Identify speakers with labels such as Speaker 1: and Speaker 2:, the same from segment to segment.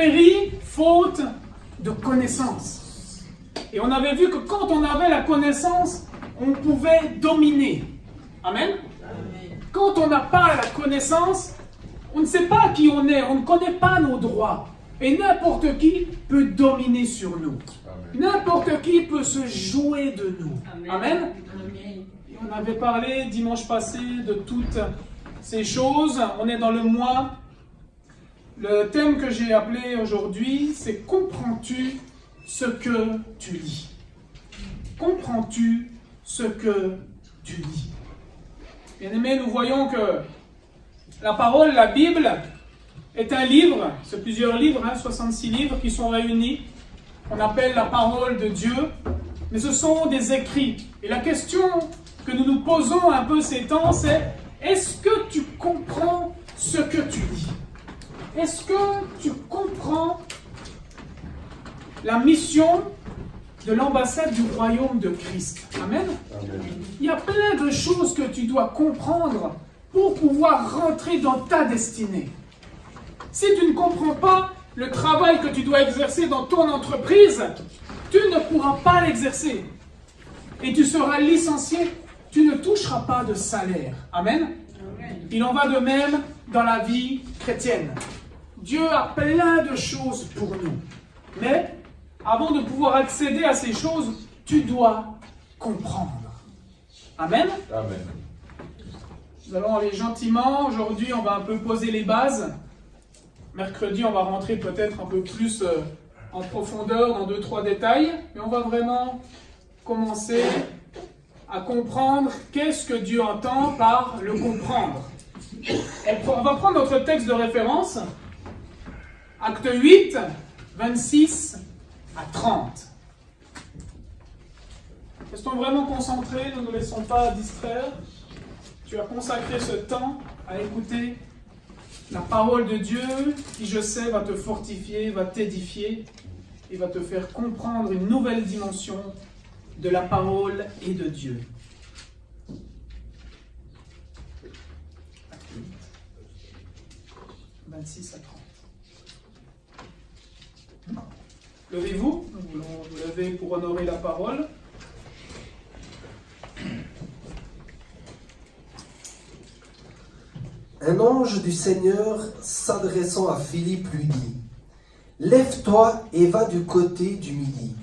Speaker 1: périt faute de connaissance. Et on avait vu que quand on avait la connaissance, on pouvait dominer. Amen. Quand on n'a pas la connaissance, on ne sait pas qui on est, on ne connaît pas nos droits. Et n'importe qui peut dominer sur nous. N'importe qui peut se jouer de nous. Amen. Et on avait parlé dimanche passé de toutes ces choses. On est dans le mois. Le thème que j'ai appelé aujourd'hui, c'est « Comprends-tu ce que tu lis ?» Comprends-tu ce que tu lis? Bien-aimés, nous voyons que la parole, la Bible, est un livre, c'est plusieurs livres, 66 livres qui sont réunis, qu'on appelle la parole de Dieu, mais ce sont des écrits. Et la question que nous nous posons un peu ces temps, c'est « Est-ce que tu comprends ce que tu lis ?» Est-ce que tu comprends la mission de l'ambassade du royaume de Christ? Amen. Amen. Il y a plein de choses que tu dois comprendre pour pouvoir rentrer dans ta destinée. Si tu ne comprends pas le travail que tu dois exercer dans ton entreprise, tu ne pourras pas l'exercer. Et tu seras licencié, tu ne toucheras pas de salaire. Amen. Amen. Il en va de même dans la vie chrétienne. Dieu a plein de choses pour nous. Mais avant de pouvoir accéder à ces choses, tu dois comprendre. Amen. Amen. Nous allons aller gentiment. Aujourd'hui, on va un peu poser les bases. Mercredi, on va rentrer peut-être un peu plus en profondeur dans 2-3 détails. Mais on va vraiment commencer à comprendre qu'est-ce que Dieu entend par le comprendre. On va prendre notre texte de référence. Acte 8, 26 à 30. Restons vraiment concentrés, ne nous laissons pas distraire. Tu as consacré ce temps à écouter la parole de Dieu qui, je sais, va te fortifier, va t'édifier et va te faire comprendre une nouvelle dimension de la parole et de Dieu. 26 à 30. Levez-vous, nous voulons vous lever pour honorer la parole.
Speaker 2: Un ange du Seigneur, s'adressant à Philippe, lui dit : « Lève-toi et va du côté du midi,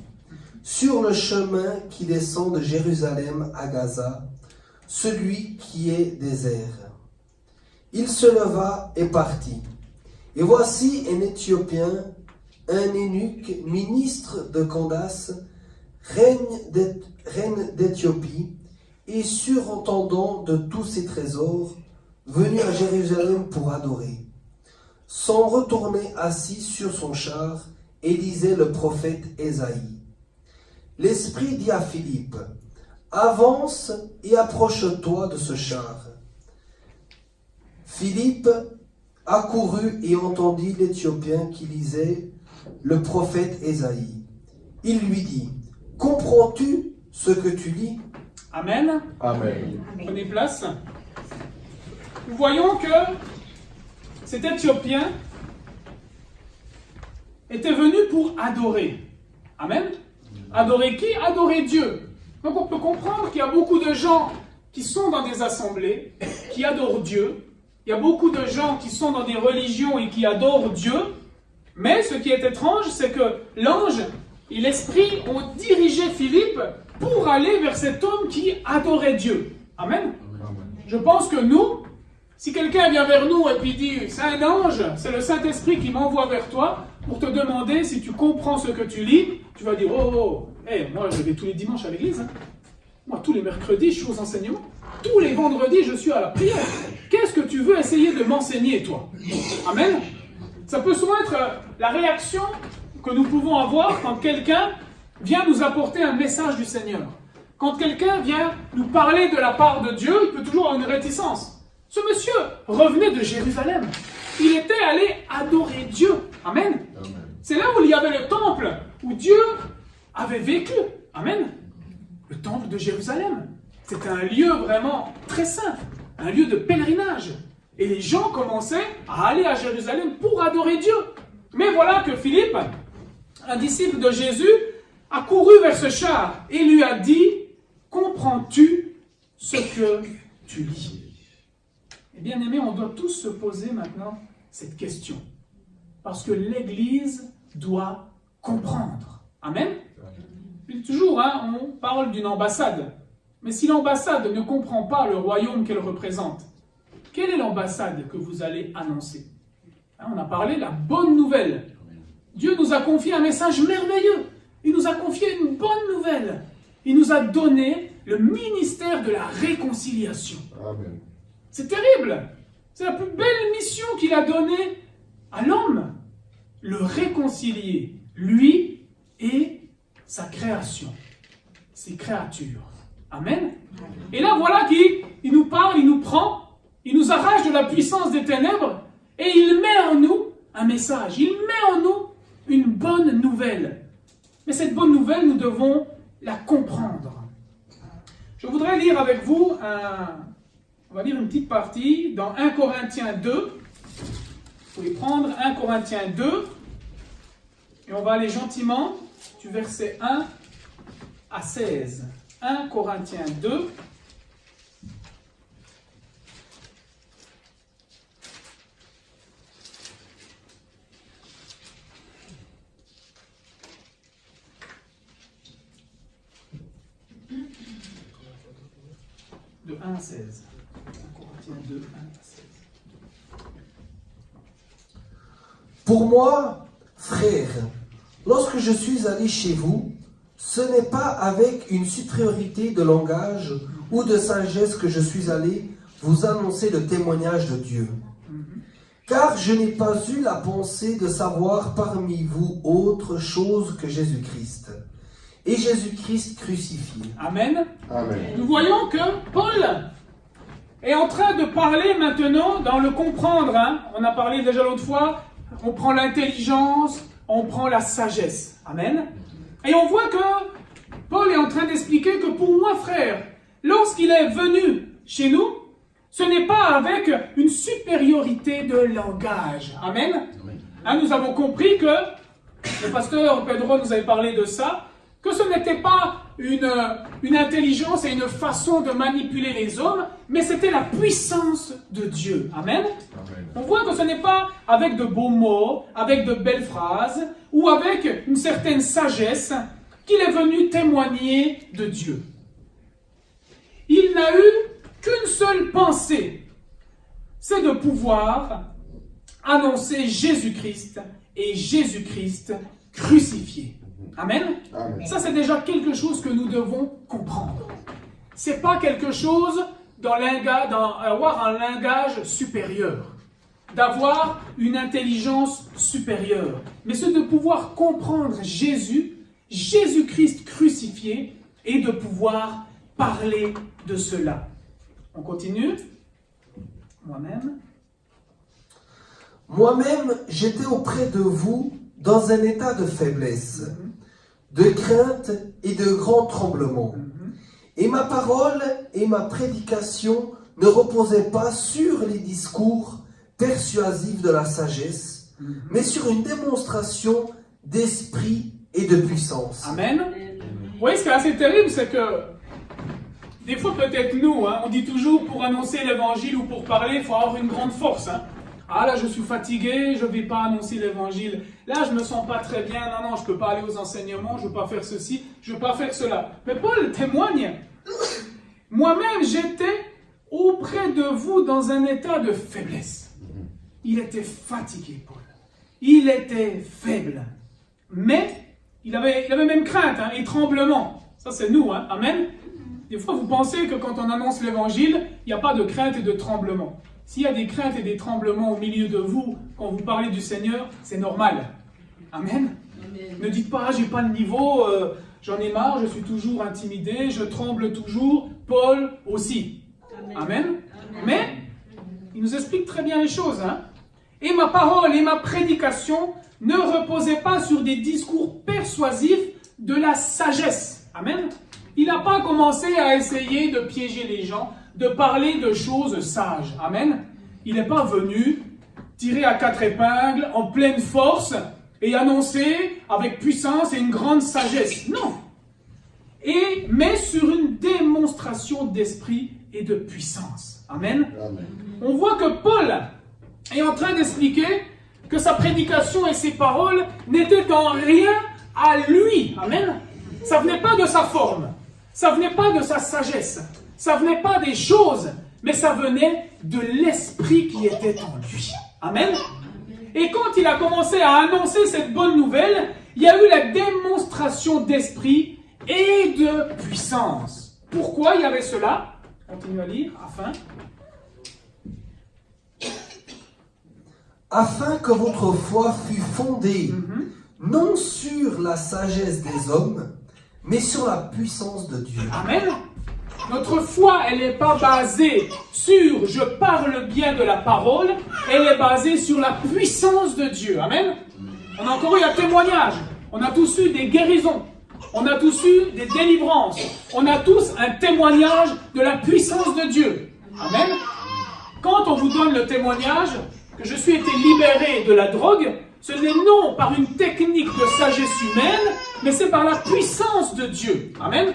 Speaker 2: sur le chemin qui descend de Jérusalem à Gaza, celui qui est désert. » Il se leva et partit. Et voici un Éthiopien, un eunuque, ministre de Candace, reine d'Éthiopie, et surintendant de tous ses trésors, venu à Jérusalem pour adorer, s'en retournait assis sur son char et lisait le prophète Ésaïe. L'Esprit dit à Philippe : « Avance et approche-toi de ce char. » Philippe accourut et entendit l'Éthiopien qui lisait le prophète Ésaïe. Il lui dit : « Comprends-tu ce que tu lis ?»
Speaker 1: Amen.
Speaker 3: Amen.
Speaker 1: Prenez place. Nous voyons que cet Éthiopien était venu pour adorer. Amen. Adorer qui? Adorer Dieu. Donc on peut comprendre qu'il y a beaucoup de gens qui sont dans des assemblées, qui adorent Dieu. Il y a beaucoup de gens qui sont dans des religions et qui adorent Dieu. Mais ce qui est étrange, c'est que l'ange et l'esprit ont dirigé Philippe pour aller vers cet homme qui adorait Dieu. Amen. Je pense que nous, si quelqu'un vient vers nous et puis dit « c'est un ange, c'est le Saint-Esprit qui m'envoie vers toi pour te demander si tu comprends ce que tu lis », tu vas dire « oh, moi je vais tous les dimanches à l'église, hein. Moi tous les mercredis je suis aux enseignements, tous les vendredis je suis à la prière. Qu'est-ce que tu veux essayer de m'enseigner toi ?» Amen. Ça peut souvent être la réaction que nous pouvons avoir quand quelqu'un vient nous apporter un message du Seigneur. Quand quelqu'un vient nous parler de la part de Dieu, il peut toujours avoir une réticence. Ce monsieur revenait de Jérusalem. Il était allé adorer Dieu. Amen. Amen. C'est là où il y avait le temple, où Dieu avait vécu. Amen. Le temple de Jérusalem. C'était un lieu vraiment très saint, un lieu de pèlerinage. Et les gens commençaient à aller à Jérusalem pour adorer Dieu. Mais voilà que Philippe, un disciple de Jésus, a couru vers ce char et lui a dit, « Comprends-tu ce que tu lis ?» Et bien aimé, on doit tous se poser maintenant cette question. Parce que l'Église doit comprendre. Amen. Puis toujours, on parle d'une ambassade. Mais si l'ambassade ne comprend pas le royaume qu'elle représente, quelle est l'ambassade que vous allez annoncer? On a parlé de la bonne nouvelle. Dieu nous a confié un message merveilleux. Il nous a confié une bonne nouvelle. Il nous a donné le ministère de la réconciliation.
Speaker 3: Amen.
Speaker 1: C'est terrible. C'est la plus belle mission qu'il a donnée à l'homme. Le réconcilier, lui et sa création, ses créatures. Amen. Et là, voilà qu'il nous parle, il nous prend, il nous arrache de la puissance des ténèbres et il met en nous un message. Il met en nous une bonne nouvelle. Mais cette bonne nouvelle, nous devons la comprendre. Je voudrais lire avec vous, on va lire une petite partie dans 1 Corinthiens 2. Vous pouvez prendre 1 Corinthiens 2 et on va aller gentiment du verset 1 à 16. 1 Corinthiens 2. De 1 à 16. 1 Corinthiens 2, 1 à 16.
Speaker 2: Pour moi, frères, lorsque je suis allé chez vous, ce n'est pas avec une supériorité de langage ou de sagesse que je suis allé vous annoncer le témoignage de Dieu. Car je n'ai pas eu la pensée de savoir parmi vous autre chose que Jésus-Christ. Et Jésus-Christ crucifié.
Speaker 1: Amen.
Speaker 3: Amen.
Speaker 1: Nous voyons que Paul est en train de parler maintenant dans le comprendre. On a parlé déjà l'autre fois, on prend l'intelligence, on prend la sagesse. Amen. Et on voit que Paul est en train d'expliquer que pour moi, frère, lorsqu'il est venu chez nous, ce n'est pas avec une supériorité de langage. Amen. Nous avons compris que, le pasteur Pedro nous avait parlé de ça, que ce n'était pas une intelligence et une façon de manipuler les hommes, mais c'était la puissance de Dieu. Amen.
Speaker 3: Amen.
Speaker 1: On voit que ce n'est pas avec de beaux mots, avec de belles phrases, ou avec une certaine sagesse qu'il est venu témoigner de Dieu. Il n'a eu qu'une seule pensée, c'est de pouvoir annoncer Jésus-Christ et Jésus-Christ crucifié. Amen.
Speaker 3: Amen.
Speaker 1: Ça, c'est déjà quelque chose que nous devons comprendre. C'est pas quelque chose d'avoir un langage supérieur, d'avoir une intelligence supérieure, mais c'est de pouvoir comprendre Jésus-Christ crucifié, et de pouvoir parler de cela. On continue.
Speaker 2: Moi-même, j'étais auprès de vous dans un état de faiblesse, de crainte et de grand tremblement. Et ma parole et ma prédication ne reposaient pas sur les discours persuasifs de la sagesse, mais sur une démonstration d'esprit et de puissance.
Speaker 1: Amen. Vous voyez, ce qui est assez terrible, c'est que des fois, peut-être nous, on dit toujours pour annoncer l'évangile ou pour parler, il faut avoir une grande force. Ah là, je suis fatigué, je ne vais pas annoncer l'évangile. Là, je ne me sens pas très bien. Non, je ne peux pas aller aux enseignements, je ne veux pas faire ceci, je ne veux pas faire cela. Mais Paul témoigne. Moi-même, j'étais auprès de vous dans un état de faiblesse. Il était fatigué, Paul. Il était faible. Mais il avait même crainte et tremblement. Ça, c'est nous. Amen. Des fois, vous pensez que quand on annonce l'évangile, il n'y a pas de crainte et de tremblement. S'il y a des craintes et des tremblements au milieu de vous, quand vous parlez du Seigneur, c'est normal. Amen. Amen. Ne dites pas, j'ai pas le niveau, j'en ai marre, je suis toujours intimidé, je tremble toujours. Paul aussi. Amen. Amen. Amen. Mais, il nous explique très bien les choses. Et ma parole et ma prédication ne reposaient pas sur des discours persuasifs de la sagesse. Amen. Il n'a pas commencé à essayer de piéger les gens, de parler de choses sages. Amen. Il n'est pas venu tirer à quatre épingles, en pleine force, et annoncer avec puissance et une grande sagesse. Non. Mais sur une démonstration d'esprit et de puissance. Amen.
Speaker 3: Amen.
Speaker 1: On voit que Paul est en train d'expliquer que sa prédication et ses paroles n'étaient en rien à lui. Amen. Ça venait pas de sa forme. Ça venait pas de sa sagesse. Ça venait pas des choses. Mais ça venait de l'esprit qui était en lui. Amen. Et quand il a commencé à annoncer cette bonne nouvelle, il y a eu la démonstration d'esprit et de puissance. Pourquoi il y avait cela? Continue à lire,
Speaker 2: afin que votre foi fût fondée non sur la sagesse des hommes, mais sur la puissance de Dieu.
Speaker 1: Amen. Notre foi, elle n'est pas basée sur « je parle bien de la parole », elle est basée sur la puissance de Dieu. Amen. On a encore eu un témoignage. On a tous eu des guérisons. On a tous eu des délivrances. On a tous un témoignage de la puissance de Dieu. Amen. Quand on vous donne le témoignage que je suis été libéré de la drogue, ce n'est non par une technique de sagesse humaine, mais c'est par la puissance de Dieu. Amen.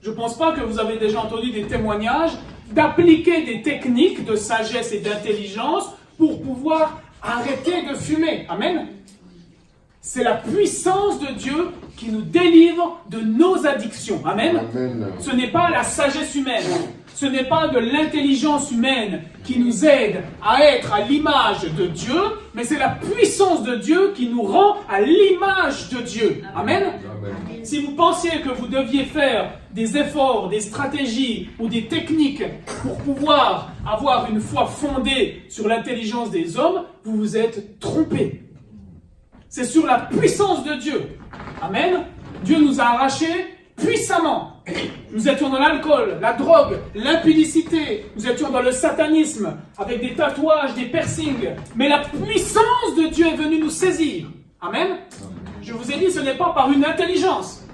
Speaker 1: Je ne pense pas que vous avez déjà entendu des témoignages d'appliquer des techniques de sagesse et d'intelligence pour pouvoir arrêter de fumer. Amen. C'est la puissance de Dieu qui nous délivre de nos addictions. Amen.
Speaker 3: Amen.
Speaker 1: Ce n'est pas la sagesse humaine. Ce n'est pas de l'intelligence humaine qui nous aide à être à l'image de Dieu, mais c'est la puissance de Dieu qui nous rend à l'image de Dieu. Amen.
Speaker 3: Amen.
Speaker 1: Si vous pensiez que vous deviez faire des efforts, des stratégies ou des techniques pour pouvoir avoir une foi fondée sur l'intelligence des hommes, vous vous êtes trompé. C'est sur la puissance de Dieu. Amen. Dieu nous a arrachés puissamment. Nous étions dans l'alcool, la drogue, l'impudicité. Nous étions dans le satanisme, avec des tatouages, des piercings. Mais la puissance de Dieu est venue nous saisir. Amen. Je vous ai dit, ce n'est pas par une intelligence.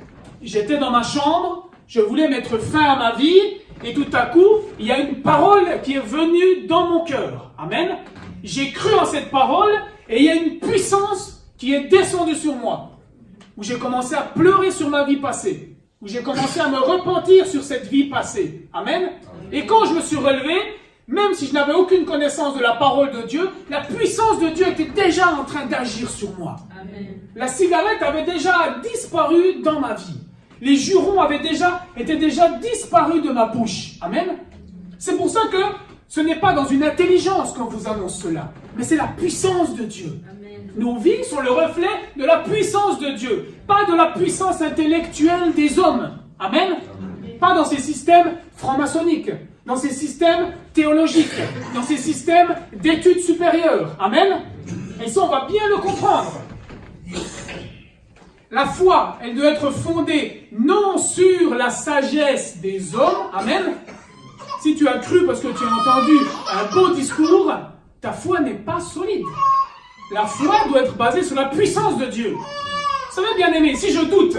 Speaker 1: J'étais dans ma chambre, je voulais mettre fin à ma vie, et tout à coup, il y a une parole qui est venue dans mon cœur. Amen. J'ai cru en cette parole, et il y a une puissance qui est descendue sur moi, où j'ai commencé à pleurer sur ma vie passée, où j'ai commencé à me repentir sur cette vie passée. Amen. Et quand je me suis relevé, même si je n'avais aucune connaissance de la parole de Dieu, la puissance de Dieu était déjà en train d'agir sur moi. Amen. La cigarette avait déjà disparu dans ma vie. Les jurons étaient déjà disparus de ma bouche. Amen. C'est pour ça que ce n'est pas dans une intelligence qu'on vous annonce cela, mais c'est la puissance de Dieu. Amen. Nos vies sont le reflet de la puissance de Dieu, pas de la puissance intellectuelle des hommes. Amen. Amen. Pas dans ces systèmes franc-maçonniques, dans ces systèmes théologiques, dans ces systèmes d'études supérieures. Amen. Et ça, on va bien le comprendre. La foi, elle doit être fondée non sur la sagesse des hommes. Amen. Si tu as cru parce que tu as entendu un beau discours, ta foi n'est pas solide. La foi doit être basée sur la puissance de Dieu. Vous savez, bien aimé, si je doute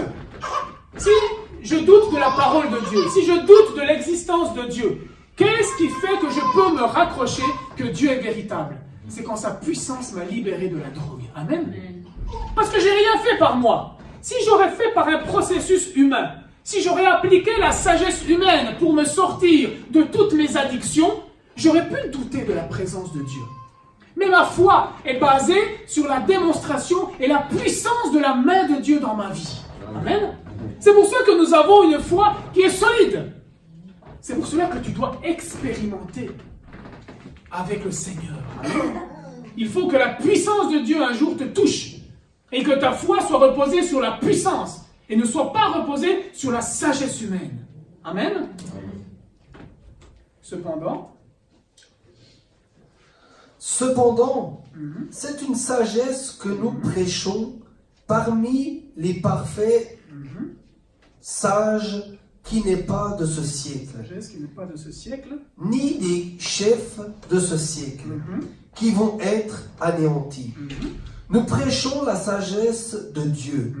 Speaker 1: de la parole de Dieu, si je doute de l'existence de Dieu, qu'est-ce qui fait que je peux me raccrocher que Dieu est véritable? C'est quand sa puissance m'a libéré de la drogue. Amen. Parce que j'ai rien fait par moi. Si j'aurais fait par un processus humain, si j'aurais appliqué la sagesse humaine pour me sortir de toutes mes addictions, j'aurais pu douter de la présence de Dieu. Mais ma foi est basée sur la démonstration et la puissance de la main de Dieu dans ma vie. Amen. C'est pour ça que nous avons une foi qui est solide. C'est pour cela que tu dois expérimenter avec le Seigneur. Amen. Il faut que la puissance de Dieu un jour te touche et que ta foi soit reposée sur la puissance et ne soit pas reposée sur la sagesse humaine. Amen. Cependant,
Speaker 2: c'est une sagesse que nous prêchons parmi les parfaits sages qui n'est pas de ce siècle,
Speaker 1: sagesse qui n'est pas de ce siècle,
Speaker 2: ni des chefs de ce siècle, qui vont être anéantis. Nous prêchons la sagesse de Dieu,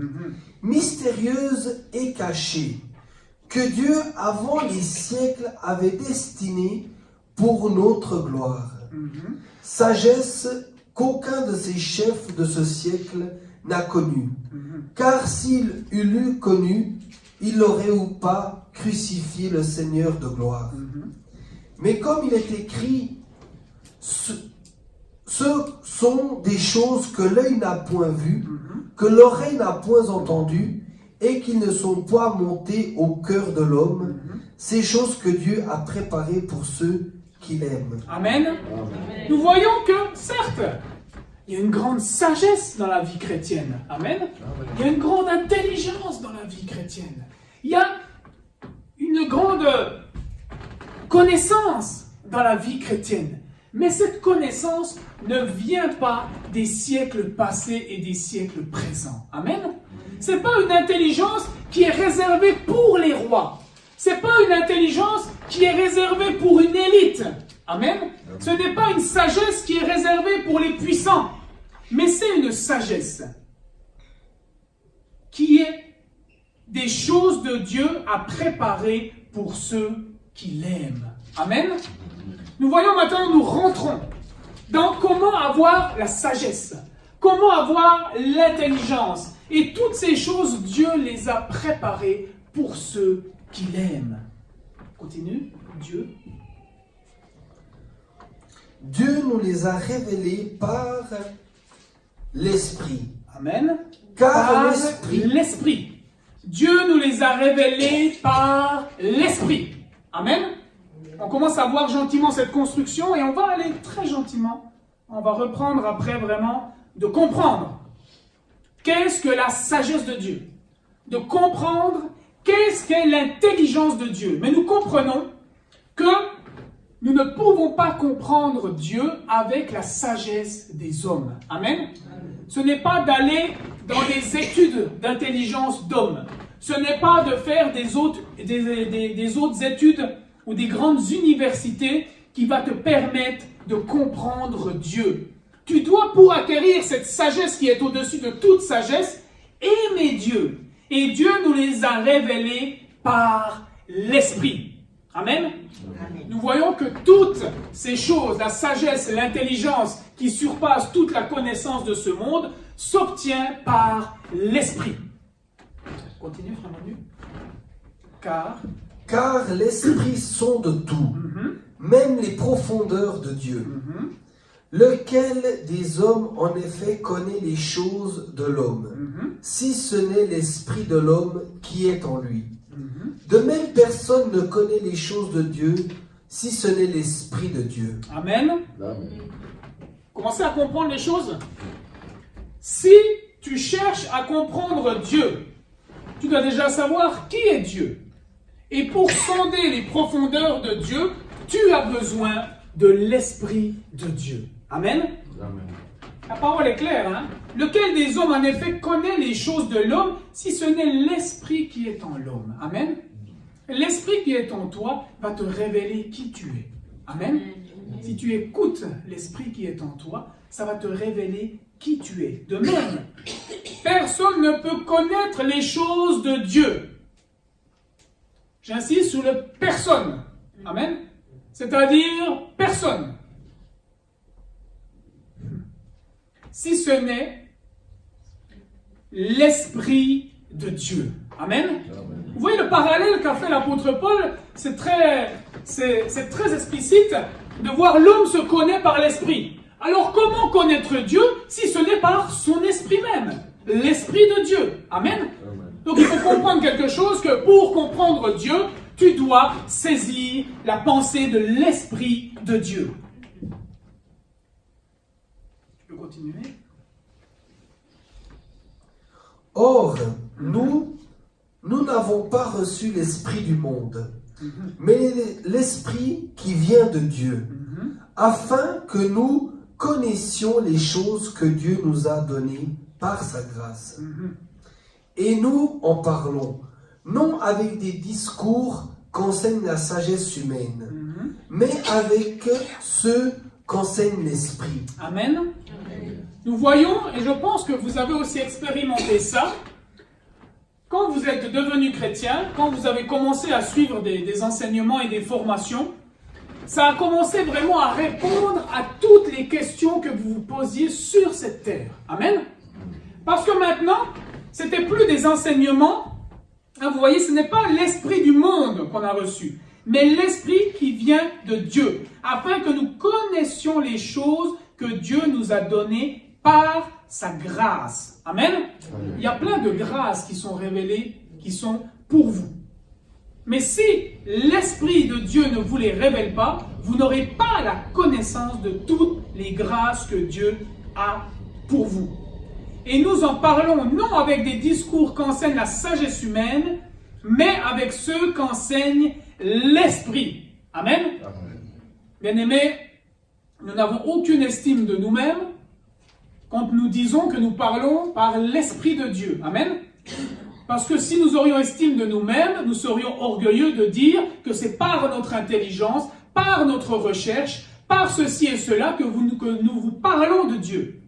Speaker 2: mystérieuse et cachée, que Dieu, avant les siècles, avait destinée pour notre gloire. Sagesse qu'aucun de ces chefs de ce siècle n'a connu. Car s'il eût connu, il n'aurait ou pas crucifié le Seigneur de gloire. Mais comme il est écrit, ce sont des choses que l'œil n'a point vues, que l'oreille n'a point entendues, et qui ne sont pas montées au cœur de l'homme, ces choses que Dieu a préparées pour ceux qui l'aiment.
Speaker 1: Amen. Nous voyons que, certes, il y a une grande sagesse dans la vie chrétienne. Amen. Il y a une grande intelligence dans la vie chrétienne. Il y a une grande connaissance dans la vie chrétienne. Mais cette connaissance ne vient pas des siècles passés et des siècles présents. Amen. Ce n'est pas une intelligence qui est réservée pour les rois. Ce n'est pas une intelligence qui est réservée pour une élite. Amen. Ce n'est pas une sagesse qui est réservée pour les puissants. Mais c'est une sagesse qui est des choses de Dieu à préparer pour ceux qui l'aiment. Amen. Nous voyons maintenant, nous rentrons dans comment avoir la sagesse, comment avoir l'intelligence. Et toutes ces choses, Dieu les a préparées pour ceux qui l'aiment. Continue, Dieu.
Speaker 2: Dieu nous les a révélées par l'Esprit.
Speaker 1: Amen.
Speaker 2: Car
Speaker 1: l'Esprit. Dieu nous les a révélées par l'Esprit. Amen. On commence à voir gentiment cette construction et on va aller très gentiment. On va reprendre après vraiment de comprendre qu'est-ce que la sagesse de Dieu. De comprendre qu'est-ce qu'est l'intelligence de Dieu. Mais nous comprenons que nous ne pouvons pas comprendre Dieu avec la sagesse des hommes. Amen. Ce n'est pas d'aller dans des études d'intelligence d'hommes. Ce n'est pas de faire des autres études ou des grandes universités qui va te permettre de comprendre Dieu. Tu dois, pour acquérir cette sagesse qui est au-dessus de toute sagesse, aimer Dieu. Et Dieu nous les a révélés par l'Esprit. Amen. Amen. Nous voyons que toutes ces choses, la sagesse, l'intelligence qui surpasse toute la connaissance de ce monde, s'obtient par l'Esprit. Continue, frère Manu.
Speaker 2: Car l'Esprit sonde tout, même les profondeurs de Dieu. Lequel des hommes en effet connaît les choses de l'homme, si ce n'est l'Esprit de l'homme qui est en lui. De même, personne ne connaît les choses de Dieu, si ce n'est l'Esprit de Dieu.
Speaker 1: Amen. Amen. Commencez à comprendre les choses. Si tu cherches à comprendre Dieu, tu dois déjà savoir qui est Dieu. Et pour sonder les profondeurs de Dieu, tu as besoin de l'Esprit de Dieu. Amen. Amen. La parole est claire. Hein? Lequel des hommes en effet connaît les choses de l'homme, si ce n'est l'Esprit qui est en l'homme. Amen. L'Esprit qui est en toi va te révéler qui tu es. Amen. Si tu écoutes l'Esprit qui est en toi, ça va te révéler qui tu es. De même, personne ne peut connaître les choses de Dieu. J'insiste sur le personne. Amen. C'est-à-dire personne. Si ce n'est l'Esprit de Dieu. Amen. Vous voyez le parallèle qu'a fait l'apôtre Paul, c'est très explicite de voir l'homme se connaît par l'Esprit. Alors comment connaître Dieu si ce n'est par son Esprit même, l'Esprit de Dieu. Amen. Donc il faut comprendre quelque chose, que pour comprendre Dieu, tu dois saisir la pensée de l'Esprit de Dieu. Tu peux continuer?
Speaker 2: Or, nous n'avons pas reçu l'Esprit du monde, mais l'Esprit qui vient de Dieu, afin que nous connaissions les choses que Dieu nous a données par sa grâce. Et nous en parlons, non avec des discours qu'enseigne la sagesse humaine, mais avec ceux qu'enseigne l'Esprit.
Speaker 1: Amen. Nous voyons, et je pense que vous avez aussi expérimenté ça, quand vous êtes devenu chrétien, quand vous avez commencé à suivre des enseignements et des formations, ça a commencé vraiment à répondre à toutes les questions que vous vous posiez sur cette terre. Amen. Parce que maintenant, c'était plus des enseignements. Hein, vous voyez, ce n'est pas l'esprit du monde qu'on a reçu, mais l'esprit qui vient de Dieu, afin que nous connaissions les choses que Dieu nous a données par sa grâce. Amen. Amen. Il y a plein de grâces qui sont révélées, qui sont pour vous. Mais si l'Esprit de Dieu ne vous les révèle pas, vous n'aurez pas la connaissance de toutes les grâces que Dieu a pour vous. Et nous en parlons non avec des discours qu'enseigne la sagesse humaine, mais avec ceux qu'enseigne l'Esprit. Amen. Amen. Bien-aimés, nous n'avons aucune estime de nous-mêmes quand nous disons que nous parlons par l'Esprit de Dieu. Amen. Parce que si nous aurions estime de nous-mêmes, nous serions orgueilleux de dire que c'est par notre intelligence, par notre recherche, par ceci et cela que nous vous parlons de Dieu.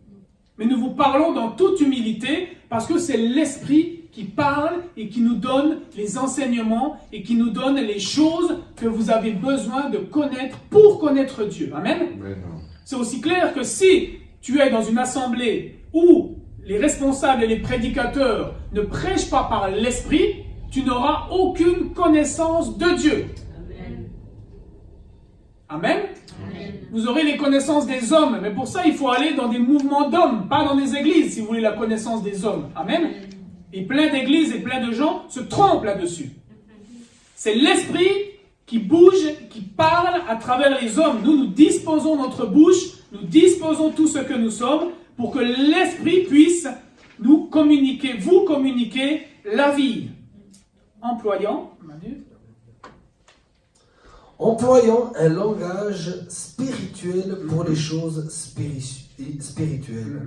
Speaker 1: Mais nous vous parlons dans toute humilité parce que c'est l'Esprit qui parle et qui nous donne les enseignements et qui nous donne les choses que vous avez besoin de connaître pour connaître Dieu. Amen. C'est aussi clair que si tu es dans une assemblée où les responsables et les prédicateurs ne prêchent pas par l'Esprit, tu n'auras aucune connaissance de Dieu. Amen. Amen. Vous aurez les connaissances des hommes, mais pour ça, il faut aller dans des mouvements d'hommes, pas dans des églises, si vous voulez la connaissance des hommes. Amen. Et plein d'églises et plein de gens se trompent là-dessus. C'est l'Esprit qui bouge, qui parle à travers les hommes. Nous disposons notre bouche, nous disposons tout ce que nous sommes, pour que l'Esprit puisse nous communiquer, vous communiquer la vie. Employant
Speaker 2: un langage spirituel pour les choses spirituelles.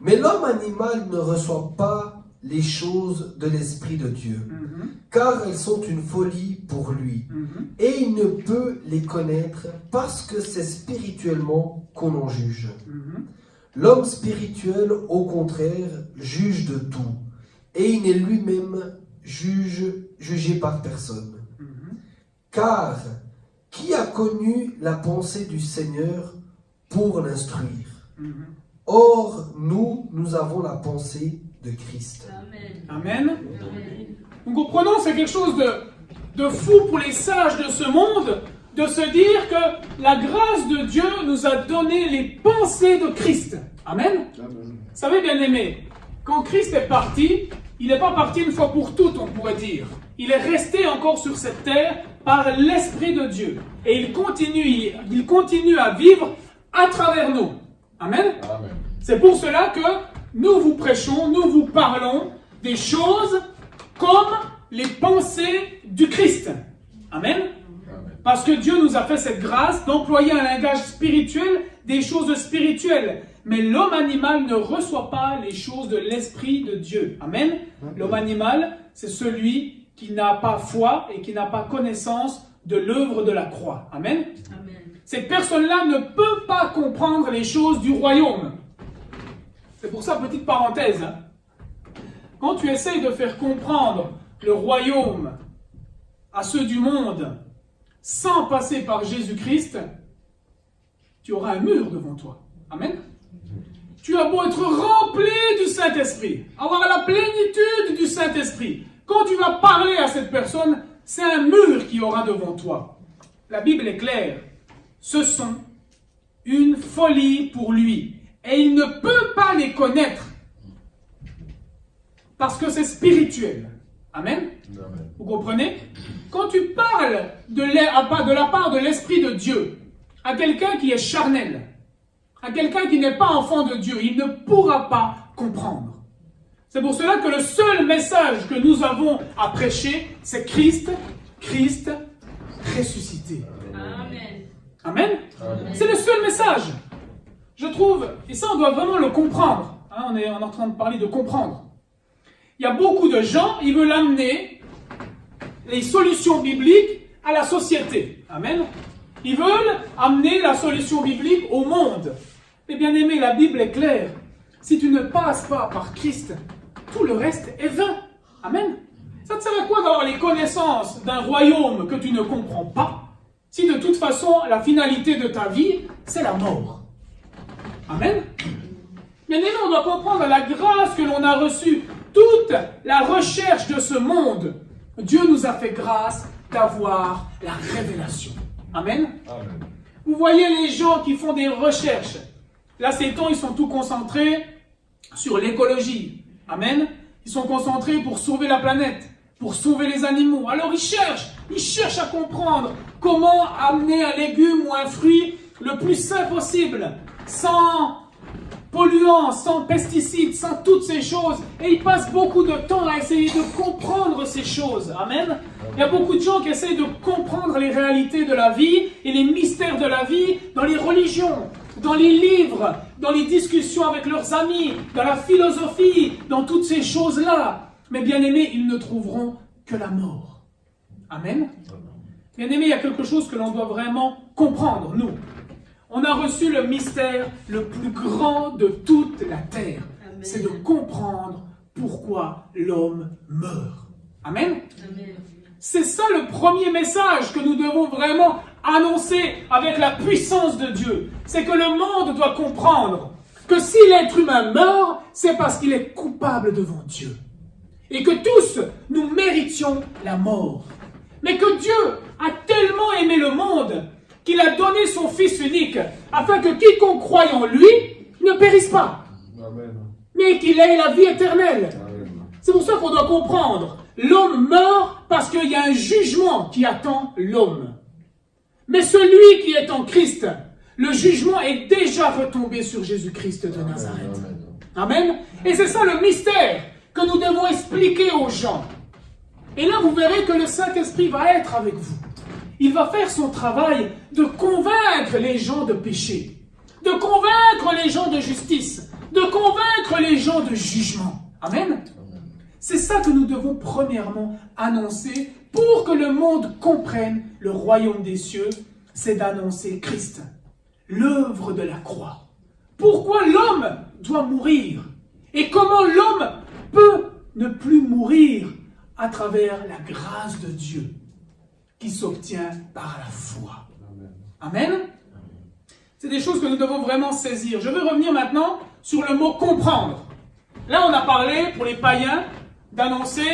Speaker 2: Mais l'homme animal ne reçoit pas les choses de l'Esprit de Dieu, car elles sont une folie pour lui, et il ne peut les connaître parce que c'est spirituellement qu'on en juge. L'homme spirituel, au contraire, juge de tout, et il n'est lui-même jugé par personne. Car qui a connu la pensée du Seigneur pour l'instruire? Or, nous avons la pensée de Christ.
Speaker 1: Amen. Amen. Nous comprenons, c'est quelque chose de fou pour les sages de ce monde, de se dire que la grâce de Dieu nous a donné les pensées de Christ. Amen. Amen. Vous savez, bien-aimés, quand Christ est parti, il n'est pas parti une fois pour toutes, on pourrait dire. Il est resté encore sur cette terre par l'Esprit de Dieu. Et il continue à vivre à travers nous. Amen. Amen. C'est pour cela que nous vous prêchons, nous vous parlons des choses comme les pensées du Christ. Amen. Parce que Dieu nous a fait cette grâce d'employer un langage spirituel, des choses spirituelles. Mais l'homme animal ne reçoit pas les choses de l'Esprit de Dieu. Amen. L'homme animal, c'est celui qui n'a pas foi et qui n'a pas connaissance de l'œuvre de la croix. Amen. Amen. Cette personne-là ne peut pas comprendre les choses du royaume. C'est pour ça, petite parenthèse, quand tu essayes de faire comprendre le royaume à ceux du monde sans passer par Jésus-Christ, tu auras un mur devant toi. Amen. Tu as beau être rempli du Saint-Esprit, avoir la plénitude du Saint-Esprit. Quand tu vas parler à cette personne, c'est un mur qui aura devant toi. La Bible est claire. Ce sont une folie pour lui. Et il ne peut pas les connaître. Parce que c'est spirituel. Amen. Amen. Vous comprenez? Quand tu parles de la part de l'Esprit de Dieu à quelqu'un qui est charnel, à quelqu'un qui n'est pas enfant de Dieu, il ne pourra pas comprendre. C'est pour cela que le seul message que nous avons à prêcher, c'est Christ ressuscité. Amen. Amen. Amen. C'est le seul message. Je trouve, et ça on doit vraiment le comprendre. Hein, on est en train de parler de comprendre. Il y a beaucoup de gens, ils veulent amener les solutions bibliques à la société. Amen. Ils veulent amener la solution biblique au monde. Mais bien aimé, la Bible est claire. Si tu ne passes pas par Christ, tout le reste est vain. Amen. Ça te sert à quoi d'avoir les connaissances d'un royaume que tu ne comprends pas si de toute façon la finalité de ta vie, c'est la mort? Amen. Mais on doit comprendre la grâce que l'on a reçue. Toute la recherche de ce monde, Dieu nous a fait grâce d'avoir la révélation. Amen.
Speaker 3: Amen.
Speaker 1: Vous voyez les gens qui font des recherches. Là, ces temps, ils sont tout concentrés sur l'écologie. Amen. Ils sont concentrés pour sauver la planète, pour sauver les animaux. Alors ils cherchent à comprendre comment amener un légume ou un fruit le plus sain possible, sans polluants, sans pesticides, sans toutes ces choses. Et ils passent beaucoup de temps à essayer de comprendre ces choses. Amen. Il y a beaucoup de gens qui essayent de comprendre les réalités de la vie et les mystères de la vie dans les religions, dans les livres, dans les discussions avec leurs amis, dans la philosophie, dans toutes ces choses-là. Mais bien aimés, ils ne trouveront que la mort. Amen. Bien aimés, il y a quelque chose que l'on doit vraiment comprendre, nous. On a reçu le mystère le plus grand de toute la terre. C'est de comprendre pourquoi l'homme meurt. Amen.
Speaker 4: Amen.
Speaker 1: C'est ça le premier message que nous devons vraiment annoncer avec la puissance de Dieu. C'est que le monde doit comprendre que si l'être humain meurt, c'est parce qu'il est coupable devant Dieu. Et que tous, nous méritions la mort. Mais que Dieu a tellement aimé le monde qu'il a donné son Fils unique, afin que quiconque croit en lui ne périsse pas,
Speaker 3: Amen.
Speaker 1: mais qu'il ait la vie éternelle.
Speaker 3: Amen.
Speaker 1: C'est pour ça qu'on doit comprendre. L'homme meurt parce qu'il y a un jugement qui attend l'homme. Mais celui qui est en Christ, le jugement est déjà retombé sur Jésus-Christ de Nazareth. Amen. Et c'est ça le mystère que nous devons expliquer aux gens. Et là, vous verrez que le Saint-Esprit va être avec vous. Il va faire son travail de convaincre les gens de péché, de convaincre les gens de justice, de convaincre les gens de jugement. Amen. C'est ça que nous devons premièrement annoncer pour que le monde comprenne le royaume des cieux, c'est d'annoncer Christ, l'œuvre de la croix. Pourquoi l'homme doit mourir et comment l'homme peut ne plus mourir à travers la grâce de Dieu qui s'obtient par la foi. Amen. C'est des choses que nous devons vraiment saisir. Je veux revenir maintenant sur le mot comprendre. Là, on a parlé pour les païens d'annoncer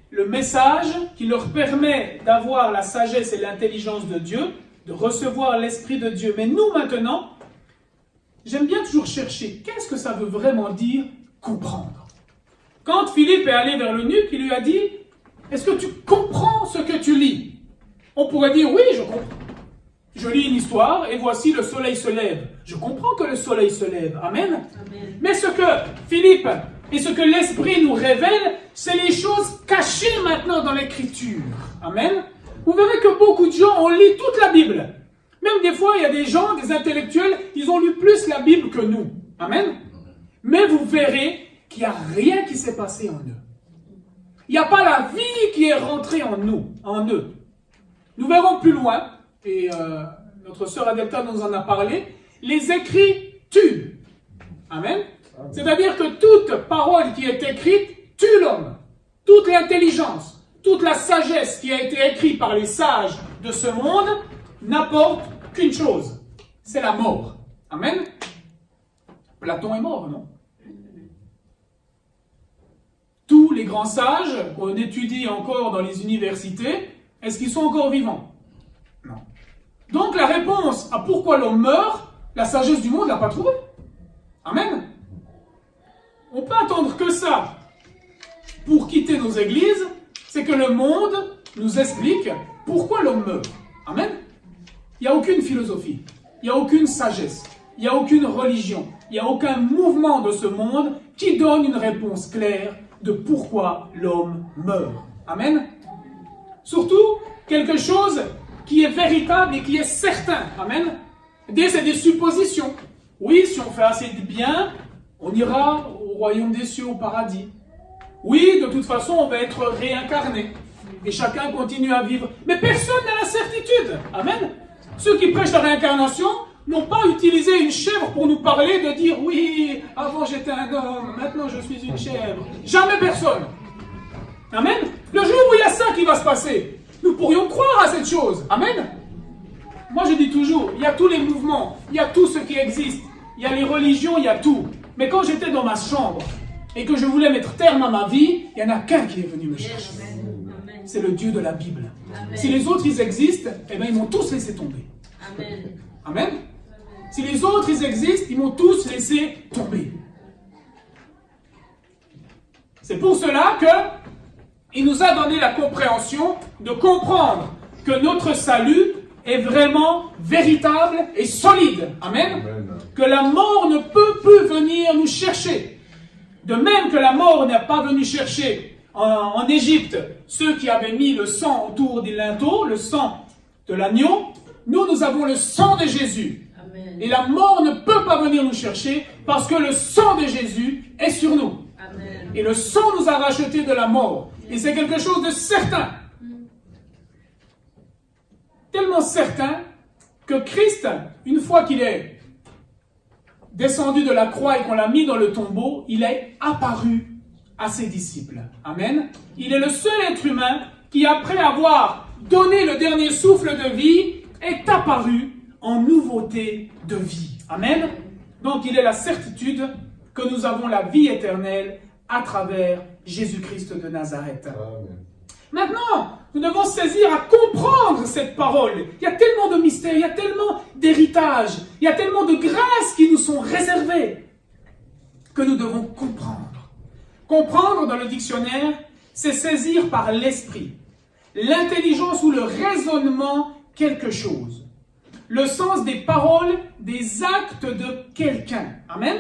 Speaker 1: le message qui leur permet d'avoir la sagesse et l'intelligence de Dieu, de recevoir l'Esprit de Dieu. Mais nous, maintenant, j'aime bien toujours chercher qu'est-ce que ça veut vraiment dire comprendre. Quand Philippe est allé vers l'eunuque, il lui a dit « Est-ce que tu comprends ce que tu lis ?» On pourrait dire « Oui, je comprends. Je lis une histoire et voici le soleil se lève. Je comprends que le soleil se lève. Amen.
Speaker 4: Amen.
Speaker 1: Mais ce que Philippe et ce que l'Esprit nous révèle, c'est les choses cachées maintenant dans l'Écriture. Amen. Vous verrez que beaucoup de gens ont lu toute la Bible. Même des fois, il y a des gens, des intellectuels, ils ont lu plus la Bible que nous. Amen. Mais vous verrez qu'il n'y a rien qui s'est passé en eux. Il n'y a pas la vie qui est rentrée en nous, en eux. Nous verrons plus loin, et notre sœur Adelta nous en a parlé, les écrits tuent. Amen. C'est-à-dire que toute parole qui est écrite tue l'homme. Toute l'intelligence, toute la sagesse qui a été écrite par les sages de ce monde n'apporte qu'une chose, c'est la mort. Amen. Platon est mort, non? Tous les grands sages qu'on étudie encore dans les universités, est-ce qu'ils sont encore vivants? Non. Donc la réponse à pourquoi l'homme meurt, la sagesse du monde ne l'a pas trouvée. Amen. On peut attendre que ça pour quitter nos églises, c'est que le monde nous explique pourquoi l'homme meurt. Amen. Il n'y a aucune philosophie, il n'y a aucune sagesse, il n'y a aucune religion, il n'y a aucun mouvement de ce monde qui donne une réponse claire de pourquoi l'homme meurt. Amen. Surtout, quelque chose qui est véritable et qui est certain. Amen. C'est des suppositions. Oui, si on fait assez de bien, on ira au royaume des cieux, au paradis. Oui, de toute façon, on va être réincarné. Et chacun continue à vivre. Mais personne n'a la certitude. Amen. Ceux qui prêchent la réincarnation n'ont pas utilisé une chèvre pour nous parler, de dire « Oui, avant j'étais un homme, maintenant je suis une chèvre. » Jamais personne. Amen. Le jour où il y a ça qui va se passer, nous pourrions croire à cette chose. Amen. moi je dis toujours, il y a tous les mouvements, il y a tout ce qui existe, il y a les religions, il y a tout. Mais quand j'étais dans ma chambre et que je voulais mettre terme à ma vie, il n'y en a qu'un qui est venu me chercher. C'est le Dieu de la Bible. Amen. Si les autres ils existent, eh bien ils m'ont tous laissé tomber. Amen. Amen. Si les autres ils existent, ils m'ont tous laissé tomber. C'est pour cela qu'il nous a donné la compréhension de comprendre que notre salut est vraiment véritable et solide. Amen. Amen. Que la mort ne peut plus venir nous chercher. De même que la mort n'a pas venu chercher en Égypte ceux qui avaient mis le sang autour des linteaux, le sang de l'agneau, nous avons le sang de Jésus. Amen. Et la mort ne peut pas venir nous chercher parce que le sang de Jésus est sur nous. Amen. Et le sang nous a rachetés de la mort. Et c'est quelque chose de certain. Tellement certain que Christ, une fois qu'il est descendu de la croix et qu'on l'a mis dans le tombeau, il est apparu à ses disciples. Amen. Il est le seul être humain qui, après avoir donné le dernier souffle de vie, est apparu en nouveauté de vie. Amen. Donc il est la certitude que nous avons la vie éternelle à travers Jésus-Christ de Nazareth. Amen. Maintenant, nous devons saisir à comprendre cette parole. Il y a tellement de mystères, il y a tellement d'héritage, il y a tellement de grâces qui nous sont réservées que nous devons comprendre. Comprendre dans le dictionnaire, c'est saisir par l'esprit, l'intelligence ou le raisonnement quelque chose. Le sens des paroles, des actes de quelqu'un. Amen.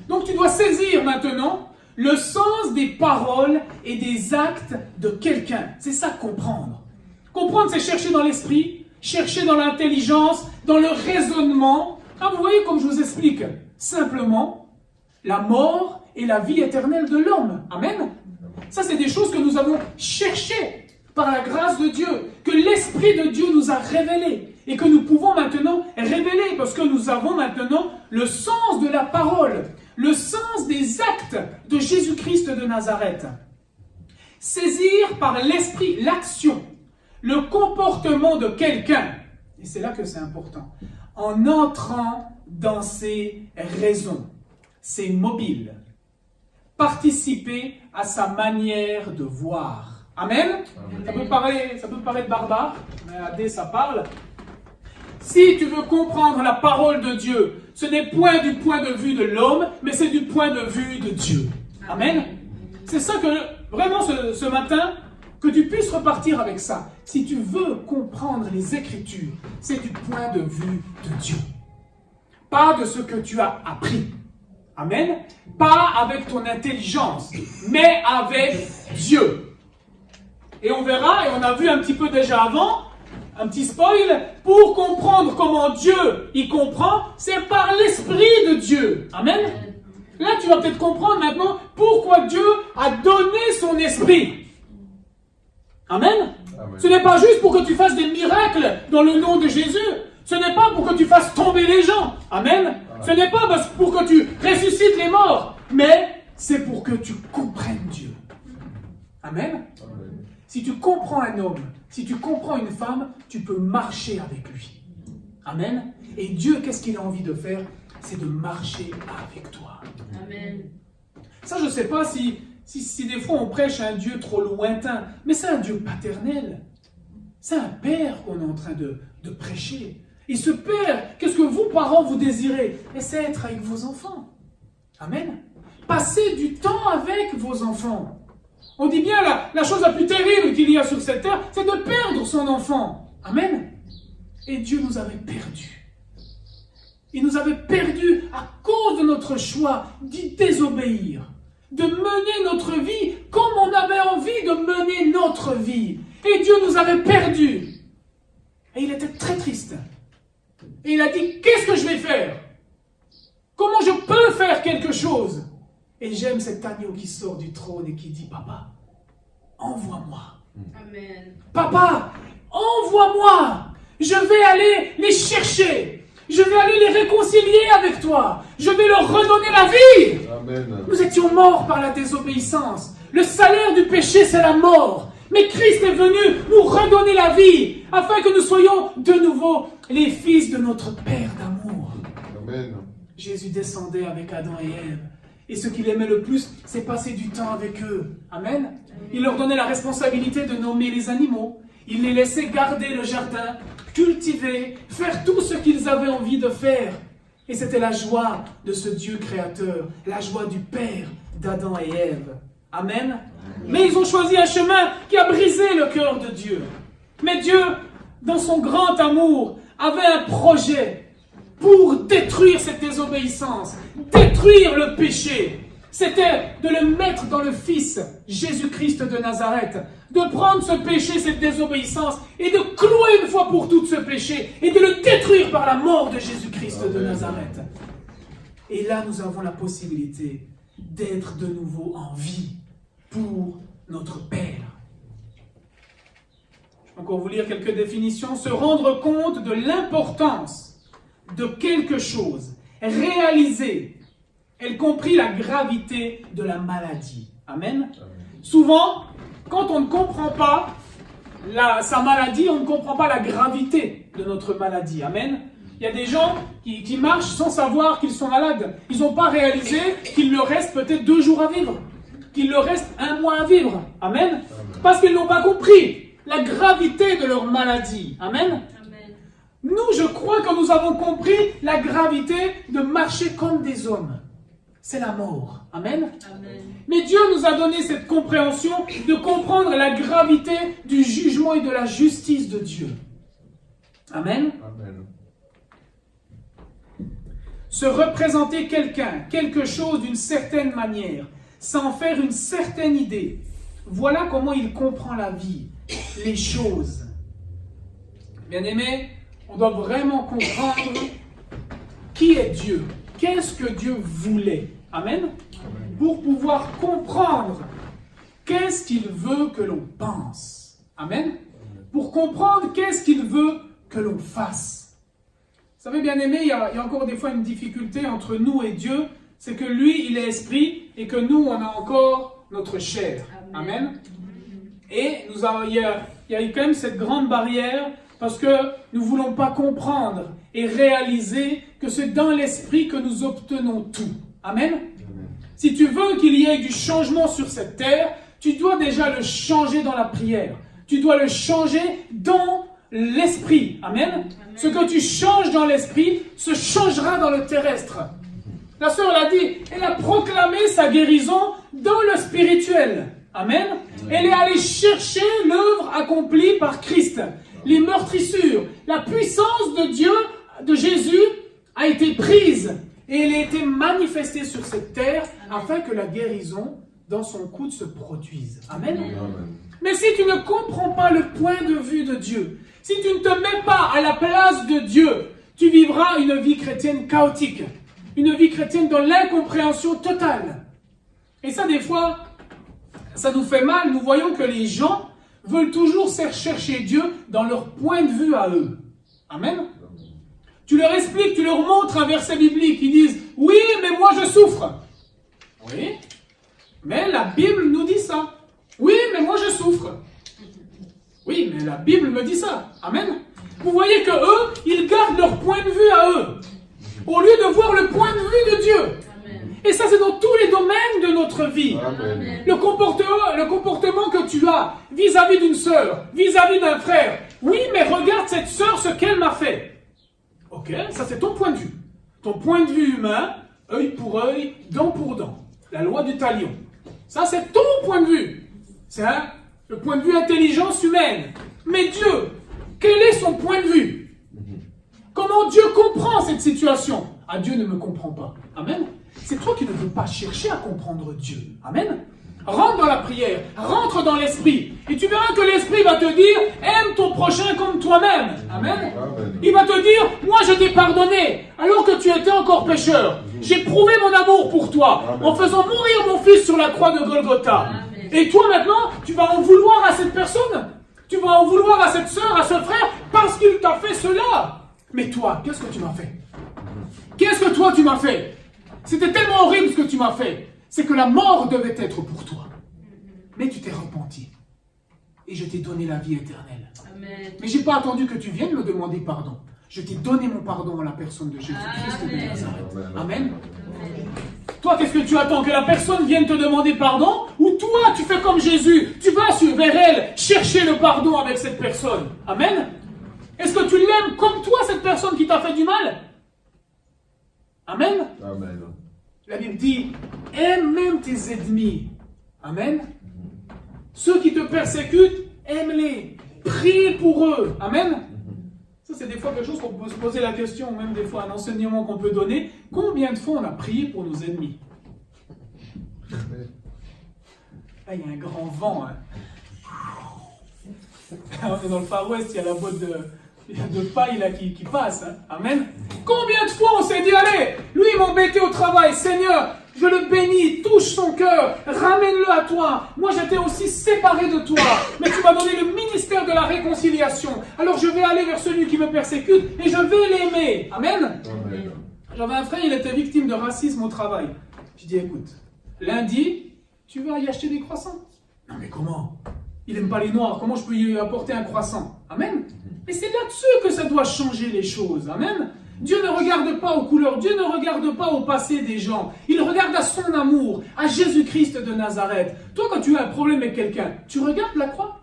Speaker 1: Donc tu dois saisir maintenant le sens des paroles et des actes de quelqu'un. C'est ça comprendre. Comprendre, c'est chercher dans l'esprit, chercher dans l'intelligence, dans le raisonnement. Ah, vous voyez comme je vous explique simplement la mort et la vie éternelle de l'homme. Amen. Ça, c'est des choses que nous avons cherchées par la grâce de Dieu, que l'Esprit de Dieu nous a révélées et que nous pouvons maintenant révéler parce que nous avons maintenant le sens de la parole, le sens des actes de Jésus-Christ de Nazareth. Saisir par l'esprit l'action, le comportement de quelqu'un, et c'est là que c'est important, en entrant dans ses raisons, ses mobiles, participer à sa manière de voir. Amen. Amen. Ça peut paraître barbare, mais à D ça parle. Si tu veux comprendre la parole de Dieu, ce n'est point du point de vue de l'homme, mais c'est du point de vue de Dieu. Amen. C'est ça que, vraiment, ce matin, que tu puisses repartir avec ça. Si tu veux comprendre les Écritures, c'est du point de vue de Dieu. Pas de ce que tu as appris. Amen. Pas avec ton intelligence, mais avec Dieu. Et on verra, et on a vu un petit peu déjà avant, un petit spoil, pour comprendre comment Dieu y comprend, c'est par l'Esprit de Dieu. Amen. Là, tu vas peut-être comprendre maintenant pourquoi Dieu a donné son Esprit. Amen. Amen. Ce n'est pas juste pour que tu fasses des miracles dans le nom de Jésus. Ce n'est pas pour que tu fasses tomber les gens. Amen. Amen. Ce n'est pas pour que tu ressuscites les morts. Mais c'est pour que tu comprennes Dieu. Amen. Amen. Si tu comprends un homme, si tu comprends une femme, tu peux marcher avec lui. Amen. Et Dieu, qu'est-ce qu'il a envie de faire? C'est de marcher avec toi. Amen. Ça, je ne sais pas si des fois on prêche un Dieu trop lointain, mais c'est un Dieu paternel. C'est un Père qu'on est en train de prêcher. Et ce Père, qu'est-ce que vous, parents, vous désirez? Et c'est être avec vos enfants. Amen. Passez du temps avec vos enfants. On dit bien la chose la plus terrible qu'il y a sur cette terre, c'est de perdre son enfant. Amen. Et Dieu nous avait perdus. Il nous avait perdus à cause de notre choix d'y désobéir, de mener notre vie comme on avait envie de mener notre vie. Et Dieu nous avait perdus. Et il était très triste. Et il a dit, qu'est-ce que je vais faire? Comment je peux faire quelque chose? Et j'aime cet agneau qui sort du trône et qui dit, Papa, envoie-moi. Amen. Papa, envoie-moi. Je vais aller les chercher. Je vais aller les réconcilier avec toi. Je vais leur redonner la vie. Amen. Nous étions morts par la désobéissance. Le salaire du péché, c'est la mort. Mais Christ est venu nous redonner la vie, afin que nous soyons de nouveau les fils de notre Père d'amour.
Speaker 3: Amen.
Speaker 1: Jésus descendait avec Adam et Ève. Et ce qu'il aimait le plus, c'est passer du temps avec eux. Amen. Il leur donnait la responsabilité de nommer les animaux. Il les laissait garder le jardin, cultiver, faire tout ce qu'ils avaient envie de faire. Et c'était la joie de ce Dieu créateur, la joie du Père d'Adam et Ève. Amen. Mais ils ont choisi un chemin qui a brisé le cœur de Dieu. Mais Dieu, dans son grand amour, avait un projet pour détruire cette désobéissance, détruire le péché. C'était de le mettre dans le Fils, Jésus-Christ de Nazareth, de prendre ce péché, cette désobéissance, et de clouer une fois pour toutes ce péché, et de le détruire par la mort de Jésus-Christ de Nazareth. Et là, nous avons la possibilité d'être de nouveau en vie pour notre Père. Je vais encore vous lire quelques définitions. Se rendre compte de l'importance de quelque chose, réaliser, elle comprit la gravité de la maladie. Amen. Souvent, quand on ne comprend pas sa maladie, on ne comprend pas la gravité de notre maladie. Amen. Il y a des gens qui marchent sans savoir qu'ils sont malades. Ils n'ont pas réalisé qu'il leur reste peut-être 2 jours à vivre, qu'il leur reste 1 mois à vivre. Amen. Parce qu'ils n'ont pas compris la gravité de leur maladie. Amen. Nous, je crois que nous avons compris la gravité de marcher comme des hommes. C'est la mort. Amen. Amen. Mais Dieu nous a donné cette compréhension de comprendre la gravité du jugement et de la justice de Dieu. Amen.
Speaker 3: Amen.
Speaker 1: Se représenter quelqu'un, quelque chose d'une certaine manière, s'en faire une certaine idée. Voilà comment il comprend la vie, les choses. Bien-aimés, on doit vraiment comprendre qui est Dieu. Qu'est-ce que Dieu voulait? Amen. Pour pouvoir comprendre qu'est-ce qu'il veut que l'on pense. Amen. Pour comprendre qu'est-ce qu'il veut que l'on fasse. Vous savez, bien-aimés, il y a encore des fois une difficulté entre nous et Dieu. C'est que lui, il est esprit et que nous, on a encore notre chair. Amen. Et il y a quand même cette grande barrière parce que nous ne voulons pas comprendre et réaliser que c'est dans l'esprit que nous obtenons tout. Amen. Si tu veux qu'il y ait du changement sur cette terre, tu dois déjà le changer dans la prière. Tu dois le changer dans l'esprit. Amen. Ce que tu changes dans l'esprit se changera dans le terrestre. La sœur l'a dit, elle a proclamé sa guérison dans le spirituel. Amen. Elle est allée chercher l'œuvre accomplie par Christ. Les meurtrissures, la puissance de Dieu, de Jésus, a été prise et elle a été manifestée sur cette terre afin que la guérison dans son coude se produise. Amen. Mais si tu ne comprends pas le point de vue de Dieu, si tu ne te mets pas à la place de Dieu, tu vivras une vie chrétienne chaotique, une vie chrétienne dans l'incompréhension totale. Et ça, des fois, ça nous fait mal. Nous voyons que les gens veulent toujours chercher Dieu dans leur point de vue à eux. Amen. Tu leur expliques, tu leur montres un verset biblique. Ils disent, oui, mais moi je souffre. Oui, mais la Bible nous dit ça. Oui, mais moi je souffre. Oui, mais la Bible me dit ça. Amen. Vous voyez que eux, ils gardent leur point de vue à eux, au lieu de voir le point de vue de Dieu. Et ça, c'est dans tous les domaines de notre vie. Amen. Le comportement que tu as vis-à-vis d'une sœur, vis-à-vis d'un frère. Oui, mais regarde cette sœur, ce qu'elle m'a fait. Ok, ça c'est ton point de vue. Ton point de vue humain, œil pour œil, dent pour dent. La loi du talion. Ça, c'est ton point de vue. C'est le point de vue intelligence humaine. Mais Dieu, quel est son point de vue? Comment Dieu comprend cette situation? Ah, Dieu ne me comprend pas. Amen. C'est toi qui ne veux pas chercher à comprendre Dieu. Amen. Rentre dans la prière, rentre dans l'esprit. Et tu verras que l'esprit va te dire, aime ton prochain comme toi-même. Amen. Il va te dire, moi je t'ai pardonné, alors que tu étais encore pécheur. J'ai prouvé mon amour pour toi, en faisant mourir mon fils sur la croix de Golgotha. Et toi maintenant, tu vas en vouloir à cette personne. Tu vas en vouloir à cette sœur, à ce frère, parce qu'il t'a fait cela. Mais toi, qu'est-ce que tu m'as fait? Qu'est-ce que toi tu m'as fait? C'était tellement horrible ce que tu m'as fait. C'est que la mort devait être pour toi. Mais tu t'es repenti. et je t'ai donné la vie éternelle.
Speaker 3: Amen.
Speaker 1: Mais je n'ai pas attendu que tu viennes me demander pardon. Je t'ai donné mon pardon à la personne de Jésus-Christ de Nazareth. Amen. Toi, qu'est-ce que tu attends? Que la personne vienne te demander pardon? Ou toi, tu fais comme Jésus? Tu vas vers elle chercher le pardon avec cette personne. Amen. Est-ce que tu l'aimes comme toi, cette personne qui t'a fait du mal? Amen.
Speaker 4: Amen.
Speaker 1: La Bible dit, aime même tes ennemis. Amen. Ceux qui te persécutent, aime-les. Prie pour eux. Amen. Ça, c'est des fois quelque chose qu'on peut se poser la question, ou même des fois un enseignement qu'on peut donner. Combien de fois on a prié pour nos ennemis? Là, il y a un grand vent. On est dans le Far West, il y a la boîte de paille là, qui passe. Amen. Combien de fois on s'est dit, allez, lui il m'embêtait au travail, Seigneur, je le bénis, touche son cœur, ramène-le à toi. Moi j'étais aussi séparé de toi, mais tu m'as donné le ministère de la réconciliation. Alors je vais aller vers celui qui me persécute et je vais l'aimer. Amen.
Speaker 4: Amen.
Speaker 1: J'avais un frère, il était victime de racisme au travail. Je dis, écoute, lundi, tu vas y acheter des croissants. Non mais comment? Il n'aime pas les noirs, comment je peux y apporter un croissant? Amen. Mais c'est là-dessus que ça doit changer les choses. Amen. Dieu ne regarde pas aux couleurs, Dieu ne regarde pas au passé des gens. Il regarde à son amour, à Jésus-Christ de Nazareth. Toi, quand tu as un problème avec quelqu'un, tu regardes la croix?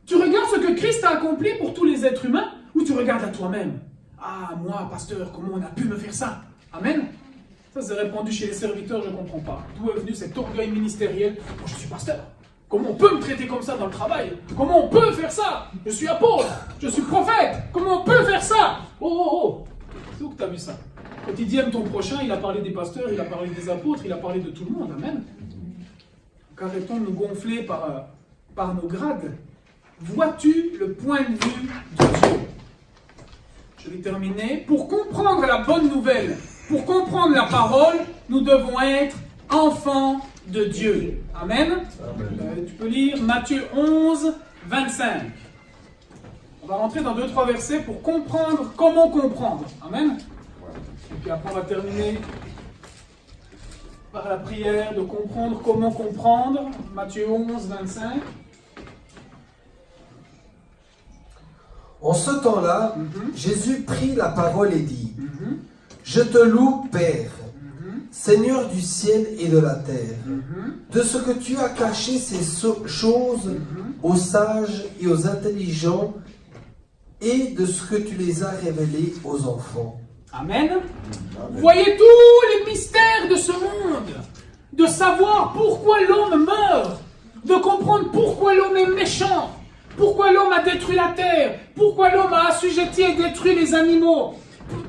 Speaker 1: Tu regardes ce que Christ a accompli pour tous les êtres humains? Ou tu regardes à toi-même? Ah, moi, pasteur, comment on a pu me faire ça? Amen. Ça, c'est répandu chez les serviteurs, je ne comprends pas. D'où est venu cet orgueil ministériel? Moi, je suis pasteur. Comment on peut me traiter comme ça dans le travail? Comment on peut faire ça? Je suis apôtre, je suis prophète. Comment on peut faire ça? Oh. C'est où que tu as vu ça? Quand il dit aime ton prochain, il a parlé des pasteurs, il a parlé des apôtres, il a parlé de tout le monde. Amen. Donc arrêtons de nous gonfler par nos grades. Vois-tu le point de vue de Dieu? Je vais terminer. Pour comprendre la bonne nouvelle, pour comprendre la parole, nous devons être enfants de Dieu. Amen. Tu peux lire Matthieu 11, 25. On va rentrer dans 2-3 versets pour comprendre comment comprendre. Amen. Et puis après on va terminer par la prière de comprendre comment comprendre. Matthieu 11, 25.
Speaker 2: En ce temps-là, Jésus prit la parole et dit, je te loue, Père, Seigneur du ciel et de la terre, de ce que tu as caché ces choses aux sages et aux intelligents, et de ce que tu les as révélées aux enfants.
Speaker 1: Amen. Vous voyez tous les mystères de ce monde, de savoir pourquoi l'homme meurt, de comprendre pourquoi l'homme est méchant, pourquoi l'homme a détruit la terre, pourquoi l'homme a assujetti et détruit les animaux.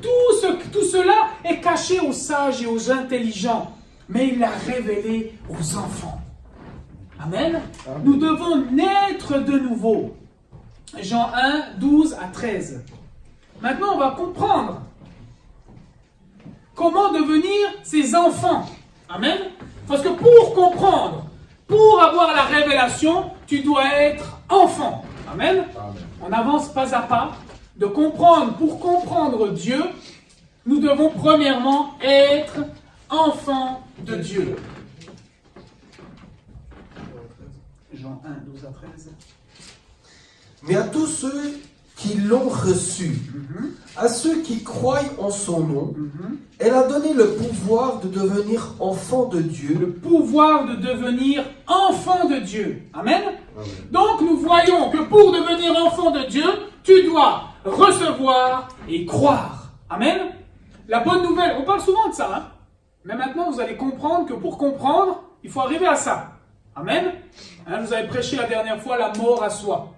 Speaker 1: Tout cela est caché aux sages et aux intelligents, mais il l'a révélé aux enfants. Amen. Nous devons naître de nouveau. Jean 1, 12 à 13. Maintenant, on va comprendre comment devenir ses enfants. Amen. Parce que pour comprendre, pour avoir la révélation, tu dois être enfant. Amen. On avance pas à pas. De comprendre, pour comprendre Dieu, nous devons premièrement être enfants de Dieu. Jean 1, 12 à 13.
Speaker 2: Mais à tous ceux qui l'ont reçu, à ceux qui croient en son nom, elle a donné le pouvoir de devenir enfants de Dieu.
Speaker 1: Le pouvoir de devenir enfant de Dieu. Amen. Donc nous voyons que pour devenir enfant de Dieu, tu dois recevoir et croire. Amen. La bonne nouvelle, on parle souvent de ça, hein? Mais maintenant vous allez comprendre que pour comprendre, il faut arriver à ça. Amen. Hein, je vous avais prêché la dernière fois la mort à soi.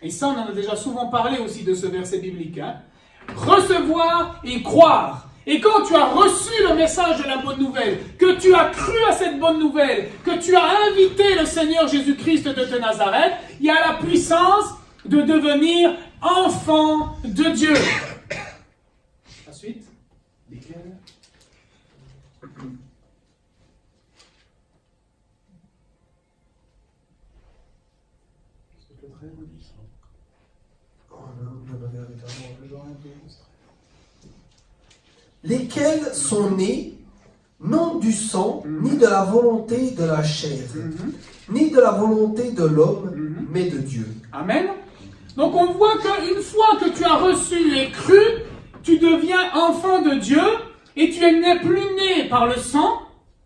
Speaker 1: Et ça, on en a déjà souvent parlé aussi de ce verset biblique. Hein? Recevoir et croire. Et quand tu as reçu le message de la bonne nouvelle, que tu as cru à cette bonne nouvelle, que tu as invité le Seigneur Jésus-Christ de Nazareth, il y a la puissance de devenir enfant de Dieu. La suite. Lesquels?
Speaker 2: Lesquels sont nés non du sang, ni de la volonté de la chair, ni de la volonté de l'homme, mais de Dieu.
Speaker 1: Amen. Donc on voit qu'une fois que tu as reçu et cru, tu deviens enfant de Dieu et tu es plus né par le sang,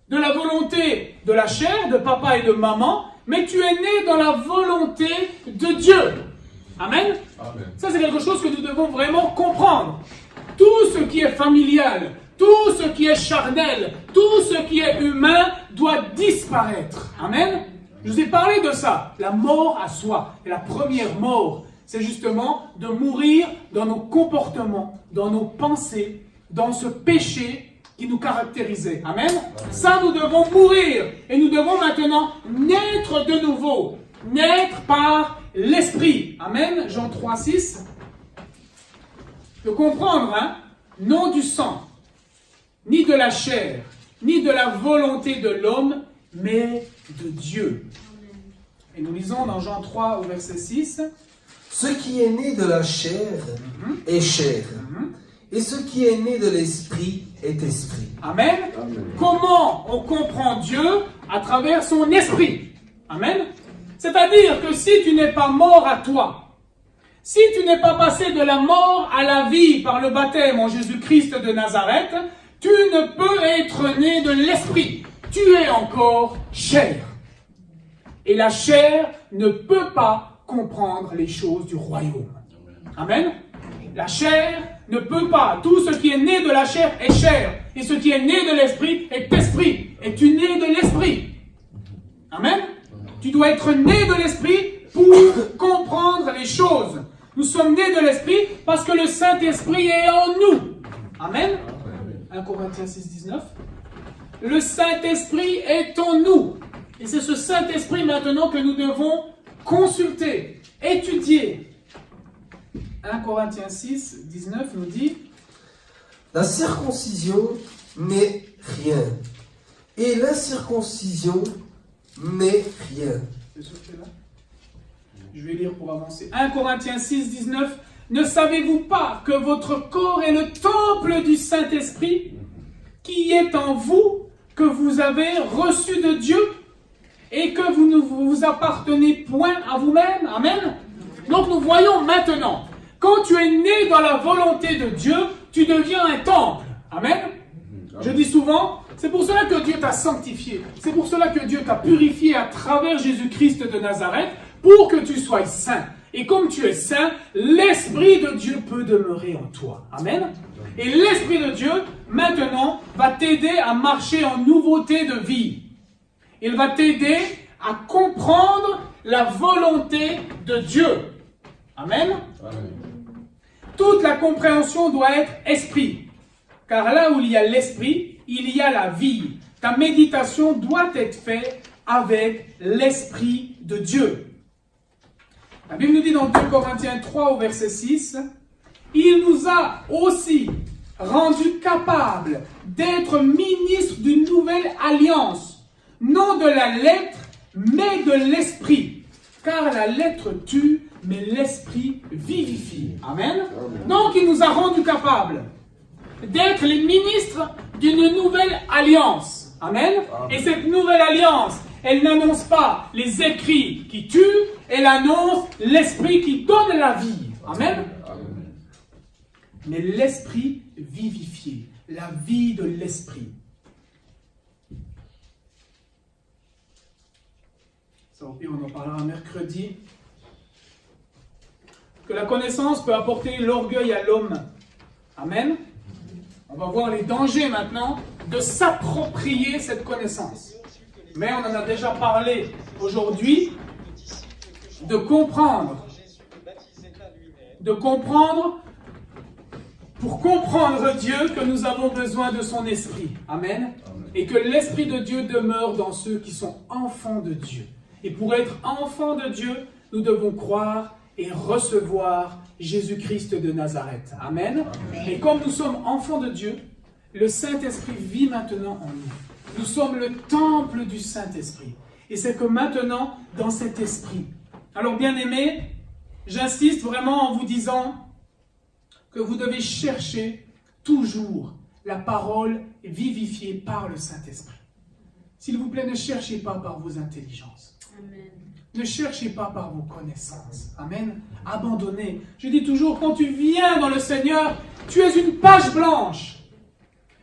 Speaker 1: de la volonté de la chair, de papa et de maman, mais tu es né dans la volonté de Dieu. Amen.
Speaker 3: Amen.
Speaker 1: Ça, c'est quelque chose que nous devons vraiment comprendre. Tout ce qui est familial, tout ce qui est charnel, tout ce qui est humain doit disparaître. Amen. Je vous ai parlé de ça, la mort à soi. Et la première mort, c'est justement de mourir dans nos comportements, dans nos pensées, dans ce péché qui nous caractérisait. Amen. Ça, nous devons mourir. Et nous devons maintenant naître de nouveau. Naître par l'Esprit. Amen. Jean 3, 6. De comprendre, hein, non du sang, ni de la chair, ni de la volonté de l'homme, mais de Dieu. Et nous lisons dans Jean 3 au verset 6.
Speaker 2: Ce qui est né de la chair est chair, et ce qui est né de l'esprit est esprit.
Speaker 1: Amen.
Speaker 3: Amen.
Speaker 1: Comment on comprend Dieu? À travers son esprit. Amen. C'est-à-dire que si tu n'es pas mort à toi, si tu n'es pas passé de la mort à la vie par le baptême en Jésus-Christ de Nazareth, tu ne peux être né de l'esprit. Tu es encore chair. Et la chair ne peut pas comprendre les choses du royaume. Amen. La chair ne peut pas. Tout ce qui est né de la chair est chair. Et ce qui est né de l'esprit est esprit. Et tu nais de l'esprit. Amen. Tu dois être né de l'esprit pour comprendre les choses. Nous sommes nés de l'esprit parce que le Saint-Esprit est en nous. Amen. 1 Corinthiens 6, 19. Le Saint-Esprit est en nous. Et c'est ce Saint-Esprit maintenant que nous devons consulter, étudier. 1 Corinthiens 6, 19 nous dit:
Speaker 2: La circoncision n'est rien, et l'incirconcision n'est rien.
Speaker 1: C'est sûr que c'est là? Je vais lire pour avancer. 1 Corinthiens 6, 19. Ne savez-vous pas que votre corps est le temple du Saint-Esprit qui est en vous, que vous avez reçu de Dieu, et que vous ne vous appartenez point à vous-même? Amen. Donc nous voyons maintenant, quand tu es né dans la volonté de Dieu, tu deviens un temple. Amen. Je dis souvent, c'est pour cela que Dieu t'a sanctifié. C'est pour cela que Dieu t'a purifié à travers Jésus-Christ de Nazareth, pour que tu sois saint. Et comme tu es saint, l'Esprit de Dieu peut demeurer en toi. Amen. Et l'Esprit de Dieu, maintenant, va t'aider à marcher en nouveauté de vie. Il va t'aider à comprendre la volonté de Dieu. Amen.
Speaker 3: Amen.
Speaker 1: Toute la compréhension doit être esprit. Car là où il y a l'esprit, il y a la vie. Ta méditation doit être faite avec l'Esprit de Dieu. La Bible nous dit dans 2 Corinthiens 3 au verset 6, « Il nous a aussi rendus capables d'être ministres d'une nouvelle alliance, non de la lettre, mais de l'esprit. Car la lettre tue, mais l'esprit vivifie. » Amen. Donc il nous a rendus capables d'être les ministres d'une nouvelle alliance. Amen. Et cette nouvelle alliance, elle n'annonce pas les écrits qui tuent, elle annonce l'esprit qui donne la vie. Amen. Mais l'esprit vivifié, la vie de l'esprit. Ça, au pire, on en parlera mercredi. Que la connaissance peut apporter l'orgueil à l'homme. Amen. On va voir les dangers maintenant de s'approprier cette connaissance. Mais on en a déjà parlé aujourd'hui, de comprendre. Pour comprendre Dieu, que nous avons besoin de son esprit. Amen. Et que l'esprit de Dieu demeure dans ceux qui sont enfants de Dieu. Et pour être enfants de Dieu, nous devons croire et recevoir Jésus-Christ de Nazareth. Amen. Et comme nous sommes enfants de Dieu, le Saint-Esprit vit maintenant en nous. Nous sommes le temple du Saint-Esprit. Et c'est que maintenant, dans cet esprit. Alors, bien-aimés, j'insiste vraiment en vous disant que vous devez chercher toujours la parole vivifiée par le Saint-Esprit. S'il vous plaît, ne cherchez pas par vos intelligences.
Speaker 3: Amen.
Speaker 1: Ne cherchez pas par vos connaissances. Amen. Abandonnez. Je dis toujours, quand tu viens dans le Seigneur, tu es une page blanche.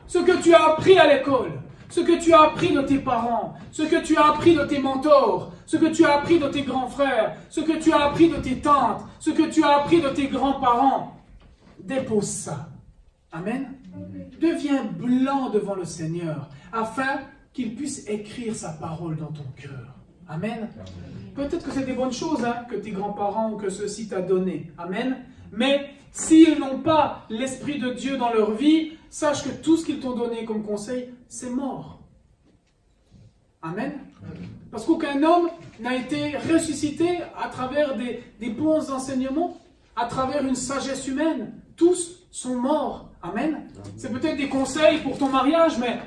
Speaker 1: Ce que tu as appris à l'école, ce que tu as appris de tes parents, ce que tu as appris de tes mentors, ce que tu as appris de tes grands frères, ce que tu as appris de tes tantes, ce que tu as appris de tes grands-parents, dépose ça. Amen. Deviens blanc devant le Seigneur, afin qu'il puisse écrire sa parole dans ton cœur. Amen. Peut-être que c'est des bonnes choses que tes grands-parents ou que ceux-ci t'ont donné. Amen. Mais s'ils n'ont pas l'Esprit de Dieu dans leur vie, sache que tout ce qu'ils t'ont donné comme conseil, c'est mort. Amen. Parce qu'aucun homme n'a été ressuscité à travers des bons enseignements, à travers une sagesse humaine. Tous sont morts. Amen. C'est peut-être des conseils pour ton mariage, mais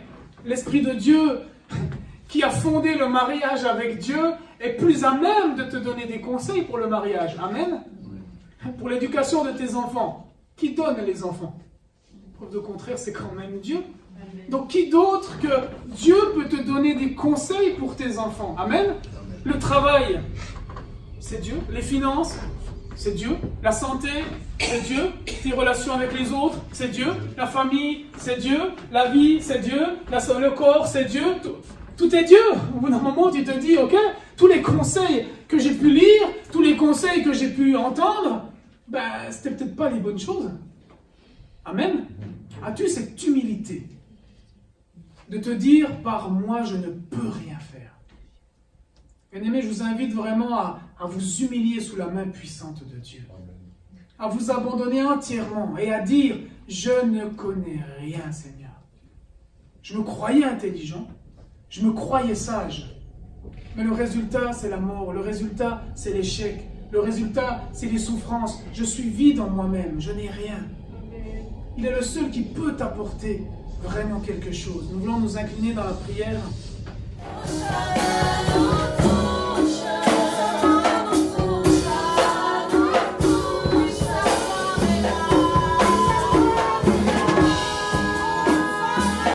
Speaker 1: l'Esprit de Dieu qui a fondé le mariage avec Dieu est plus à même de te donner des conseils pour le mariage. Amen. Pour l'éducation de tes enfants. Qui donne les enfants? Preuve de contraire, c'est quand même Dieu. Donc qui d'autre que Dieu peut te donner des conseils pour tes enfants? Amen. Le travail, c'est Dieu. Les finances, c'est Dieu. La santé, c'est Dieu. Tes relations avec les autres, c'est Dieu. La famille, c'est Dieu. La vie, c'est Dieu. Le corps, c'est Dieu. Tout est Dieu. Au bout d'un moment, tu te dis, ok, tous les conseils que j'ai pu lire, tous les conseils que j'ai pu entendre, ben, c'était peut-être pas les bonnes choses. Amen. As-tu cette humilité de te dire, par moi, je ne peux rien faire? Bien-aimés, je vous invite vraiment à vous humilier sous la main puissante de Dieu. À vous abandonner entièrement et à dire, je ne connais rien, Seigneur. Je me croyais intelligent, je me croyais sage, mais le résultat, c'est la mort, le résultat, c'est l'échec, le résultat, c'est les souffrances. Je suis vide en moi-même, je n'ai rien. Il est le seul qui peut t'apporter vraiment quelque chose. Nous voulons nous incliner dans la prière.